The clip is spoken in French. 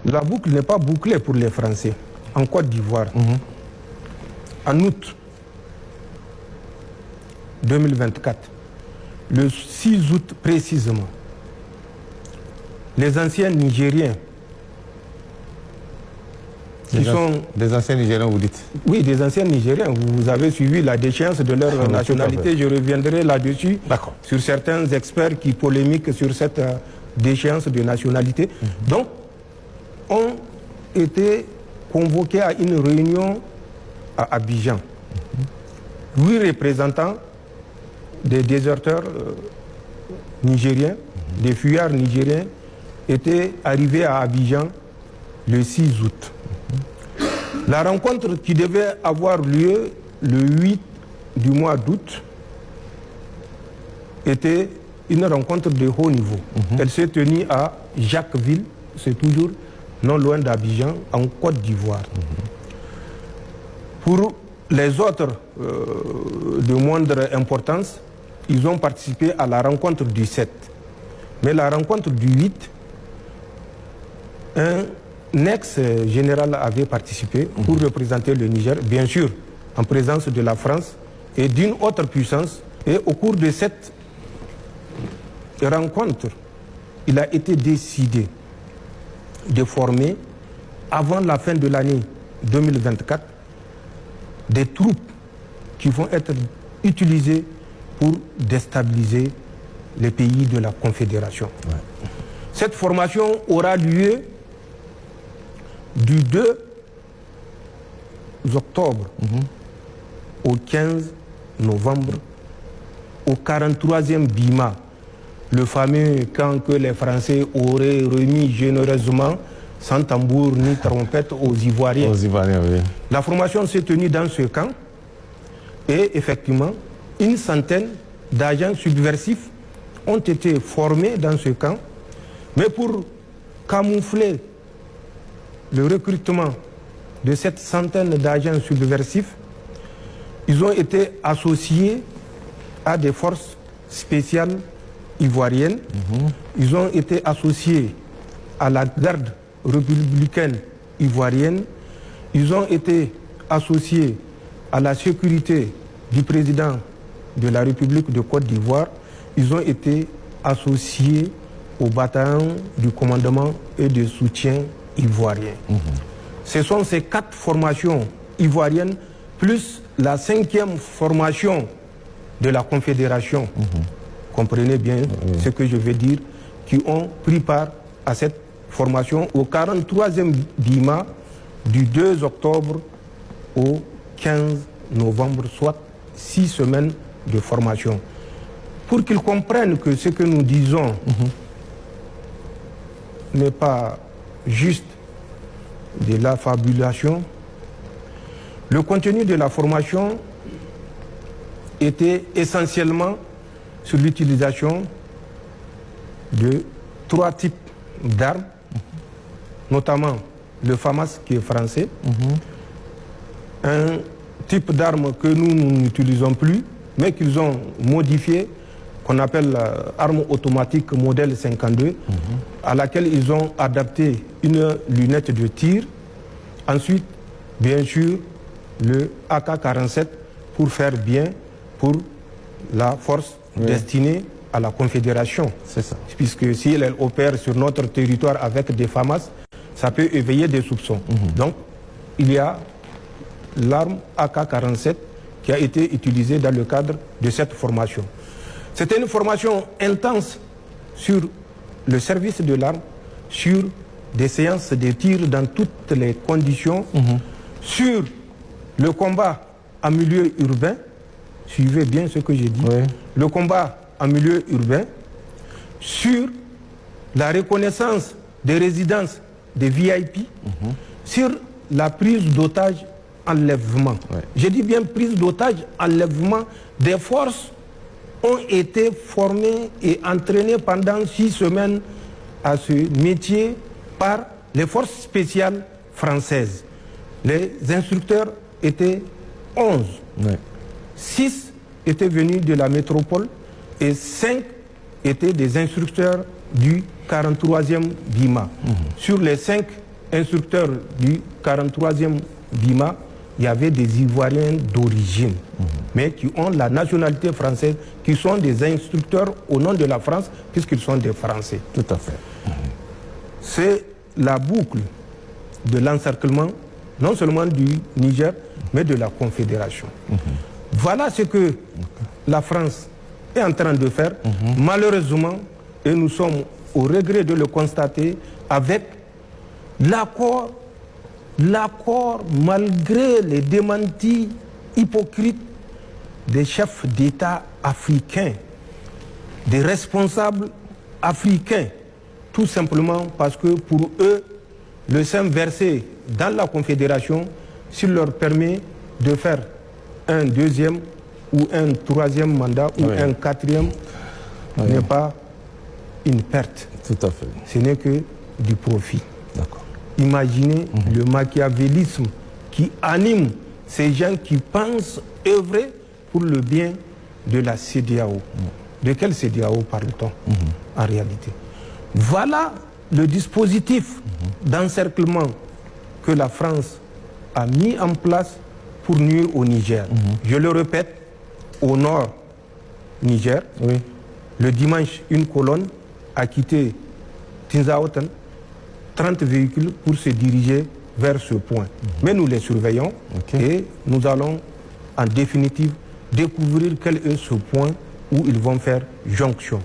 La boucle n'est pas bouclée pour les Français. En Côte d'Ivoire, en août 2024, le 6 août précisément, les anciens Nigériens des anciens Nigériens, vous dites? Oui, des anciens Nigériens. Vous avez suivi la déchéance de leur nationalité. Je reviendrai là-dessus sur certains experts qui polémiquent sur cette déchéance de nationalité. Donc, ont été convoqués à une réunion à Abidjan. 8 représentants des déserteurs nigériens, des fuyards nigériens, étaient arrivés à Abidjan le 6 août. La rencontre qui devait avoir lieu le 8 du mois d'août était une rencontre de haut niveau. Elle s'est tenue à Jacquesville, c'est toujours non loin d'Abidjan, en Côte d'Ivoire. Pour les autres de moindre importance, ils ont participé à la rencontre du 7. Mais la rencontre du 8, un ex-général avait participé pour représenter le Niger, bien sûr, en présence de la France et d'une autre puissance. Et au cours de cette rencontre, il a été décidé de former, avant la fin de l'année 2024, des troupes qui vont être utilisées pour déstabiliser les pays de la Confédération. Cette formation aura lieu du 2 octobre au 15 novembre au 43e Bima, le fameux camp que les Français auraient remis généreusement, sans tambour ni trompette, aux Ivoiriens. Oui. La formation s'est tenue dans ce camp et effectivement, une centaine d'agents subversifs ont été formés dans ce camp, mais pour camoufler le recrutement de cette centaine d'agents subversifs, ils ont été associés à des forces spéciales ivoiriennes. Ils ont été associés à la garde républicaine ivoirienne. Ils ont été associés à la sécurité du président de la République de Côte d'Ivoire. Ils ont été associés au bataillon du commandement et de soutien ivoirien. Ce sont ces 4 formations ivoiriennes plus la 5e formation de la Confédération, comprenez bien ce que je veux dire, qui ont pris part à cette formation au 43e Bima du 2 octobre au 15 novembre, soit 6 semaines de formation. Pour qu'ils comprennent que ce que nous disons n'est pas juste de la fabulation, le contenu de la formation était essentiellement sur l'utilisation de 3 types d'armes, notamment le FAMAS qui est français, un type d'arme que nous n'utilisons plus, mais qu'ils ont modifié, qu'on appelle arme automatique modèle 52, à laquelle ils ont adapté une lunette de tir. Ensuite, bien sûr, le AK-47 pour faire bien pour la force destinée à la Confédération. C'est ça. Puisque si elle opère sur notre territoire avec des FAMAS, ça peut éveiller des soupçons. Donc, il y a l'arme AK-47 qui a été utilisée dans le cadre de cette formation. C'était une formation intense sur le service de l'arme, sur des séances de tir dans toutes les conditions, sur le combat en milieu urbain, suivez bien ce que j'ai dit, le combat en milieu urbain, sur la reconnaissance des résidences des VIP, sur la prise d'otages, enlèvement. J'ai dit bien prise d'otages, enlèvement. Des forces ont été formées et entraînées pendant 6 semaines à ce métier par les forces spéciales françaises. Les instructeurs étaient 11. 6 étaient venus de la métropole et 5 étaient des instructeurs du 43e Bima. Sur les 5 instructeurs du 43e BIMA, il y avait des Ivoiriens d'origine, mais qui ont la nationalité française, qui sont des instructeurs au nom de la France, puisqu'ils sont des Français. Tout à fait. C'est la boucle de l'encerclement, non seulement du Niger, mais de la Confédération. Voilà ce que la France est en train de faire, malheureusement, et nous sommes au regret de le constater, avec l'accord, malgré les démentis hypocrites des chefs d'État africains, des responsables africains, tout simplement parce que pour eux, le sein versé dans la Confédération, s'il leur permet de faire un deuxième ou un troisième mandat ou un quatrième, n'est pas une perte. Tout à fait. Ce n'est que du profit. D'accord. Imaginez le machiavélisme qui anime ces gens qui pensent œuvrer pour le bien de la CEDEAO. De quelle CEDEAO parle-t-on en réalité? Voilà le dispositif d'encerclement que la France a mis en place pour nuire au Niger. Je le répète, au nord Niger, le dimanche, une colonne a quitté Tinzaoten, 30 véhicules pour se diriger vers ce point. Mais nous les surveillons et nous allons en définitive découvrir quel est ce point où ils vont faire jonction.